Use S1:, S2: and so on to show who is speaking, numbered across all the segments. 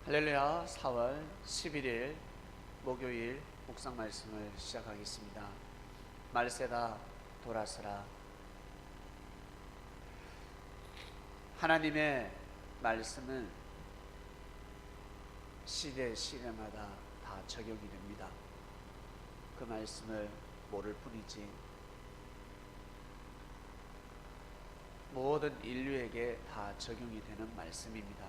S1: 할렐루야. 4월 11일 목요일 묵상 말씀을 시작하겠습니다. 말세다 돌아서라. 하나님의 말씀은 시대 시대마다 다 적용이 됩니다. 그 말씀을 모를 뿐이지 모든 인류에게 다 적용이 되는 말씀입니다.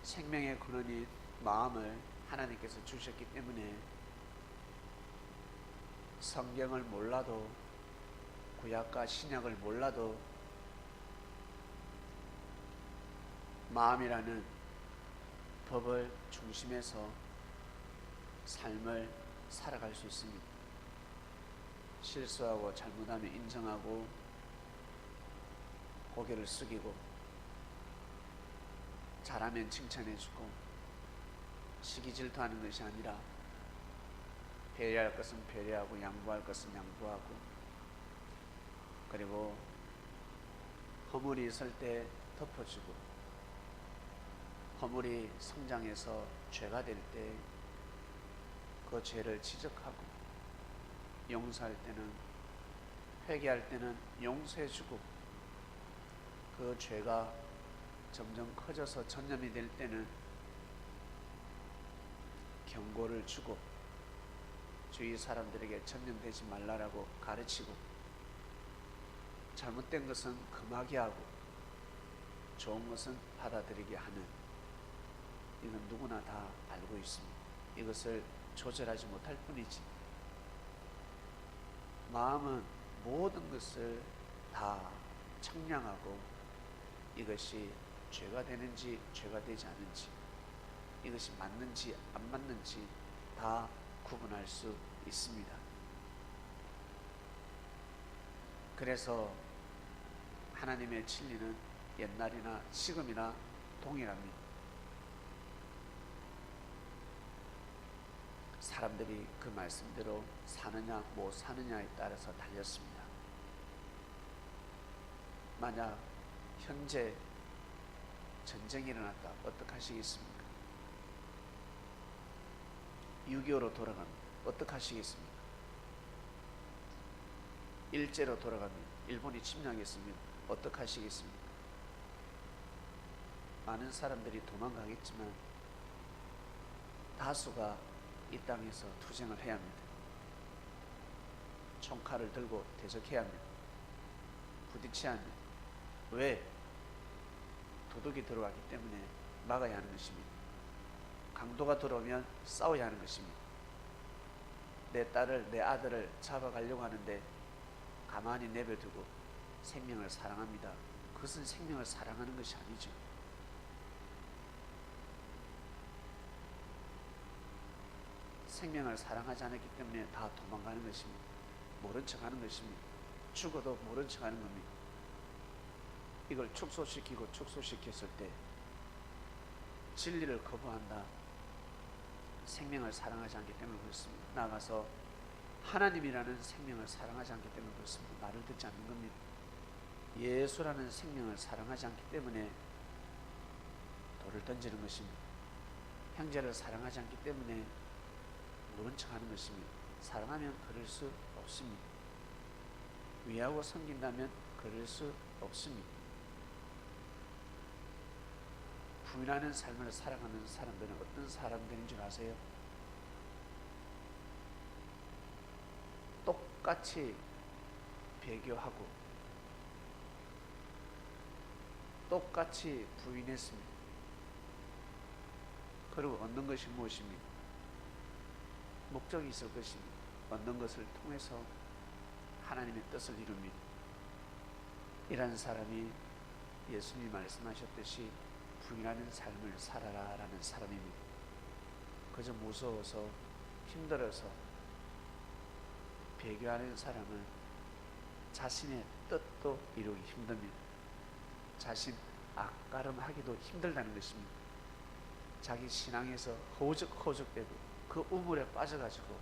S1: 생명의 근원인 마음을 하나님께서 주셨기 때문에 성경을 몰라도 구약과 신약을 몰라도 마음이라는 법을 중심에서 삶을 살아갈 수 있습니다. 실수하고 잘못하면 인정하고 고개를 숙이고 잘하면 칭찬해주고 시기 질투하는 것이 아니라 배려할 것은 배려하고 양보할 것은 양보하고, 그리고 허물이 있을 때 덮어주고, 허물이 성장해서 죄가 될 때 그 죄를 지적하고, 용서할 때는, 회개할 때는 용서해주고, 그 죄가 점점 커져서 전염이 될 때는 경고를 주고 주위 사람들에게 전염되지 말라라고 가르치고, 잘못된 것은 금하게 하고 좋은 것은 받아들이게 하는, 이건 누구나 다 알고 있습니다. 이것을 조절하지 못할 뿐이지 마음은 모든 것을 다 청량하고 이것이 죄가 되는지 죄가 되지 않은지, 이것이 맞는지 안 맞는지 다 구분할 수 있습니다. 그래서 하나님의 진리는 옛날이나 지금이나 동일합니다. 사람들이 그 말씀대로 사느냐 못 사느냐에 따라서 달렸습니다. 만약 현재 전쟁이 일어났다, 어떡하시겠습니까? 6.25로 돌아갑니다. 어떡하시겠습니까? 일제로 돌아갑니다. 일본이 침략했습니다. 어떡하시겠습니까? 많은 사람들이 도망가겠지만 다수가 이 땅에서 투쟁을 해야 합니다. 총칼을 들고 대적해야 합니다. 부딪혀야 합니다. 왜? 도둑이 들어왔기 때문에 막아야 하는 것입니다. 강도가 들어오면 싸워야 하는 것입니다. 내 딸을, 내 아들을 잡아가려고 하는데 가만히 내버려두고 생명을 사랑합니다. 그것은 생명을 사랑하는 것이 아니죠. 생명을 사랑하지 않았기 때문에 다 도망가는 것입니다. 모른 척하는 것입니다. 죽어도 모른 척하는 겁니다. 이걸 축소시켰을 때 진리를 거부한다, 생명을 사랑하지 않기 때문에 그렇습니다. 나아가서 하나님이라는 생명을 사랑하지 않기 때문에 그렇습니다. 말을 듣지 않는 겁니다. 예수라는 생명을 사랑하지 않기 때문에 돌을 던지는 것입니다. 형제를 사랑하지 않기 때문에 모른 척하는 것입니다. 사랑하면 그럴 수 없습니다. 위하고 섬긴다면 그럴 수 없습니다. 부인하는 삶을 살아가는 사람들은 어떤 사람들인 줄 아세요? 똑같이 배교하고 똑같이 부인했습니다. 그리고 얻는 것이 무엇입니까? 목적이 있을 것입니다. 얻는 것을 통해서 하나님의 뜻을 이룹니다. 이런 사람이 예수님이 말씀하셨듯이 부인하는 삶을 살아라 라는 사람입니다. 그저 무서워서 힘들어서 배교하는 사람은 자신의 뜻도 이루기 힘듭니다. 자신 앞가름하기도 힘들다는 것입니다. 자기 신앙에서 허우적허우적대고 그 우물에 빠져가지고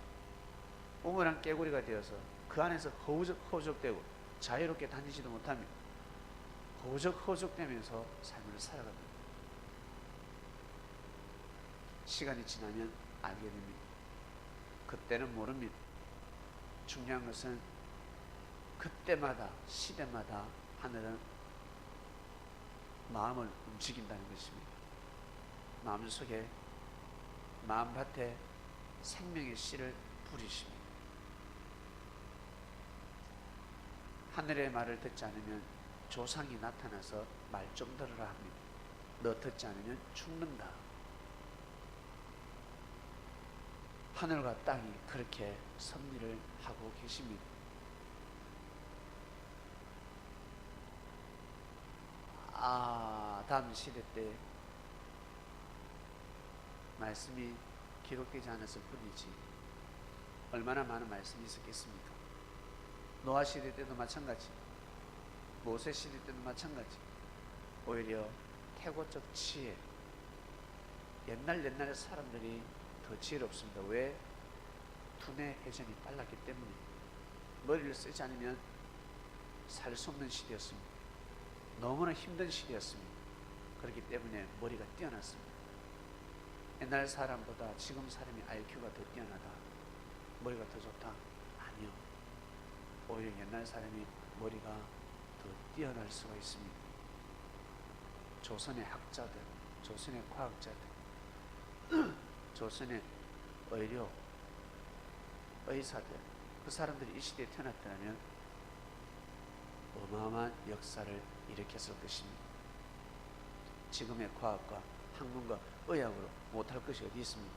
S1: 우물한 깨구리가 되어서 그 안에서 허우적허우적대고 자유롭게 다니지도 못합니다. 허우적허우적대면서 삶을 살아갑니다. 시간이 지나면 알게 됩니다. 그때는 모릅니다. 중요한 것은 그때마다 시대마다 하늘은 마음을 움직인다는 것입니다. 마음속에 마음밭에 생명의 씨를 뿌리십니다. 하늘의 말을 듣지 않으면 조상이 나타나서 말 좀 들으라 합니다. 너 듣지 않으면 죽는다. 하늘과 땅이 그렇게 섭리를 하고 계십니다. 다음 시대 때 말씀이 기록되지 않았을 뿐이지 얼마나 많은 말씀이 있었겠습니까? 노아 시대 때도 마찬가지, 모세 시대 때도 마찬가지. 오히려 태고적 지혜, 옛날 사람들이 더 지혜롭습니다. 왜? 두뇌 회전이 빨랐기 때문에. 머리를 쓰지 않으면 살 수 없는 시대였습니다. 너무나 힘든 시대였습니다. 그렇기 때문에 머리가 뛰어났습니다. 옛날 사람보다 지금 사람이 IQ가 더 뛰어나다, 머리가 더 좋다? 아니요. 오히려 옛날 사람이 머리가 더 뛰어날 수가 있습니다. 조선의 학자들, 조선의 과학자들, 조선의 의료, 의사들, 그 사람들이 이 시대에 태어났다면 어마어마한 역사를 일으켰을 것입니다. 지금의 과학과 학문과 의학으로 못할 것이 어디 있습니까?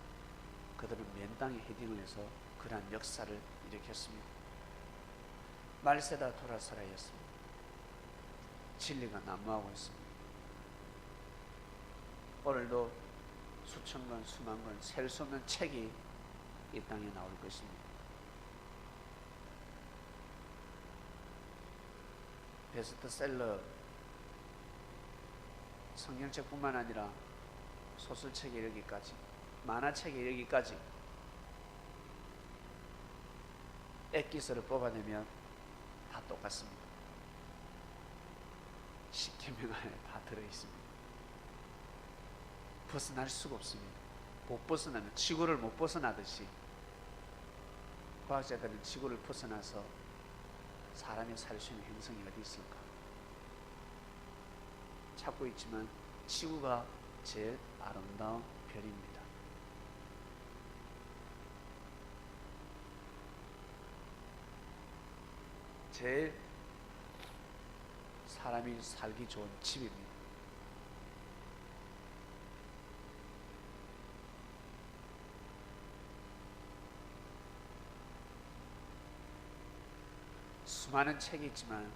S1: 그들은 맨땅에 헤딩을 해서 그러한 역사를 일으켰습니다. 말세다 돌아서라였습니다. 진리가 난무하고 있습니다. 오늘도 수천 권, 수만 권, 셀 수 없는 책이 이 땅에 나올 것입니다. 베스트셀러 성경책뿐만 아니라 소설책에 이르기까지, 만화책에 이르기까지 엑기스를 뽑아내면 다 똑같습니다. 십계명 안에 다 들어있습니다. 벗어날 수가 없습니다. 못 벗어나면, 지구를 못 벗어나듯이 과학자들은 지구를 벗어나서 사람이 살 수 있는 행성이 어디 있을까 찾고 있지만 지구가 제일 아름다운 별입니다. 제일 사람이 살기 좋은 집입니다. 수많은 책이 있지만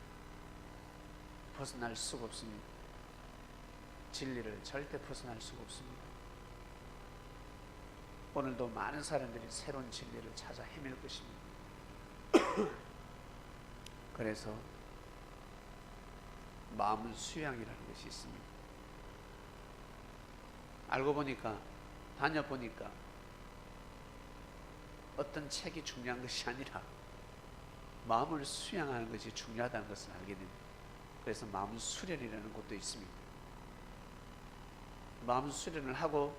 S1: 벗어날 수가 없습니다. 진리를 절대 벗어날 수가 없습니다. 오늘도 많은 사람들이 새로운 진리를 찾아 헤맬 것입니다. 그래서 마음은 수양이라는 것이 있습니다. 알고 보니까, 다녀보니까 어떤 책이 중요한 것이 아니라 마음을 수양하는 것이 중요하다는 것을 알게 됩니다. 그래서 마음 수련이라는 것도 있습니다. 마음 수련을 하고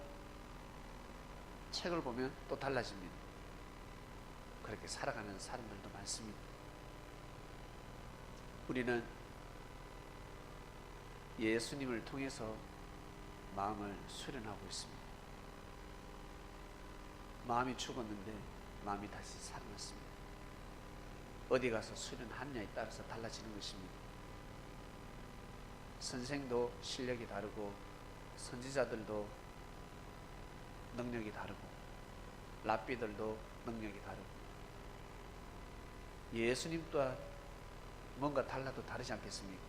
S1: 책을 보면 또 달라집니다. 그렇게 살아가는 사람들도 많습니다. 우리는 예수님을 통해서 마음을 수련하고 있습니다. 마음이 죽었는데 마음이 다시 살아났습니다. 어디 가서 수련하느냐에 따라서 달라지는 것입니다. 선생도 실력이 다르고 선지자들도 능력이 다르고 랍비들도 능력이 다르고 예수님 또한 뭔가 달라도 다르지 않겠습니까?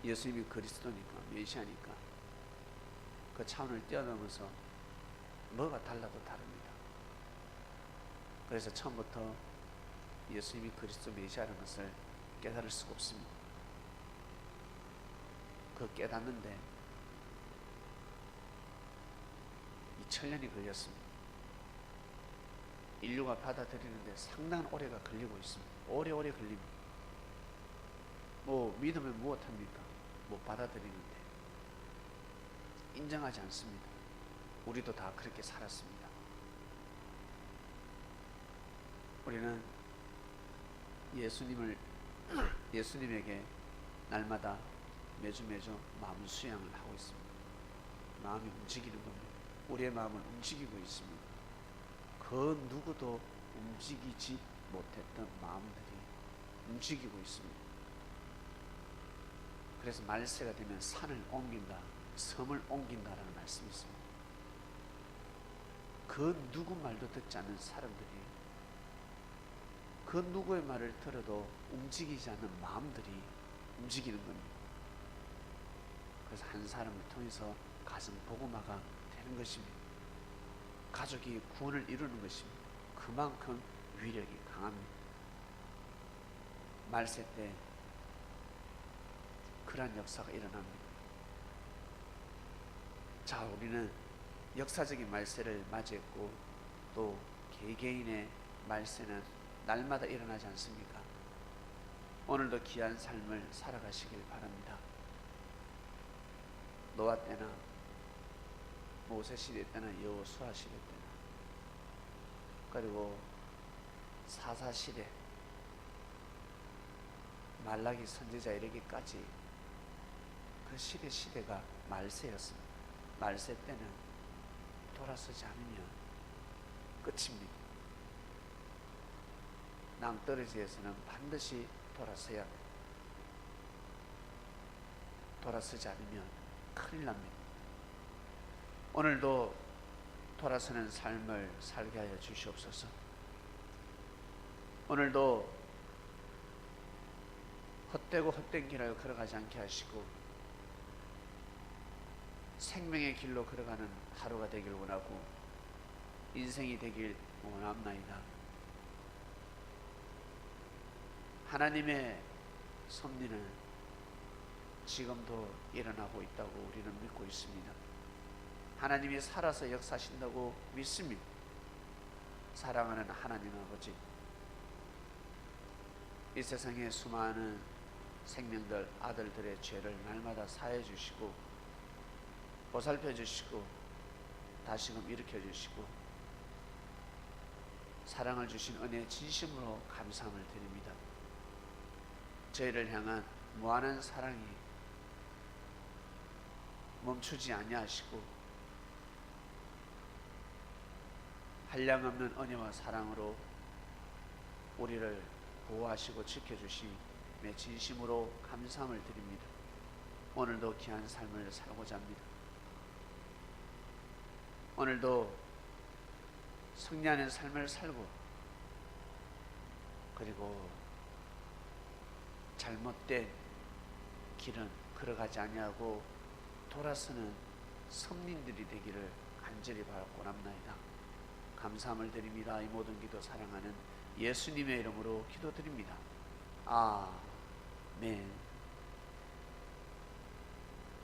S1: 예수님이 그리스도니까, 메시아니까 그 차원을 뛰어넘어서 뭐가 달라도 다릅니다. 그래서 처음부터 예수님이 그리스도 메시아라는 것을 깨달을 수가 없습니다. 그 깨닫는데 2000년이 걸렸습니다. 인류가 받아들이는데 상당한 오래가 걸리고 있습니다. 오래오래 걸립니다. 믿으면 무엇합니까? 못 받아들이는데 인정하지 않습니다. 우리도 다 그렇게 살았습니다. 우리는 예수님에게 날마다 매주 마음 수양을 하고 있습니다. 마음이 움직이는 겁니다. 우리의 마음을 움직이고 있습니다. 그 누구도 움직이지 못했던 마음들이 움직이고 있습니다. 그래서 말세가 되면 산을 옮긴다, 섬을 옮긴다라는 말씀이 있습니다. 그 누구 말도 듣지 않는 사람들이, 그 누구의 말을 들어도 움직이지 않는 마음들이 움직이는 겁니다. 그래서 한 사람을 통해서 가정 복음화가 되는 것입니다. 가족이 구원을 이루는 것입니다. 그만큼 위력이 강합니다. 말세 때 그러한 역사가 일어납니다. 자, 우리는 역사적인 말세를 맞이했고 또 개개인의 말세는 날마다 일어나지 않습니까? 오늘도 귀한 삶을 살아가시길 바랍니다. 노아 때나 모세 시대 때나 여호수아 시대 때나 그리고 사사 시대 말라기 선지자 이르기까지 그 시대가 말세였습니다. 말세 때는 돌아서지 않으면 끝입니다. 낭떠러지에서는 반드시 돌아서야 합니다. 돌아서지 않으면 큰일 납니다. 오늘도 돌아서는 삶을 살게 하여 주시옵소서. 오늘도 헛되고 헛된 길을 걸어가지 않게 하시고 생명의 길로 걸어가는 하루가 되길 원하고 인생이 되길 원합나이다. 하나님의 섭리는 지금도 일어나고 있다고 우리는 믿고 있습니다. 하나님이 살아서 역사하신다고 믿습니다. 사랑하는 하나님 아버지, 이 세상에 수많은 생명들, 아들들의 죄를 날마다 사해 주시고 보살펴 주시고 다시금 일으켜 주시고 사랑을 주신 은혜에 진심으로 감사함을 드립니다. 저희를 향한 무한한 사랑이 멈추지 아니하시고 한량없는 은혜와 사랑으로 우리를 보호하시고 지켜주심에 진심으로 감사함을 드립니다. 오늘도 귀한 삶을 살고자 합니다. 오늘도 승리하는 삶을 살고 그리고 잘못된 길은 걸어가지 아니하고 돌아서는 선민들이 되기를 간절히 바라고 원합나이다. 감사함을 드립니다. 이 모든 기도 사랑하는 예수님의 이름으로 기도드립니다. 아멘.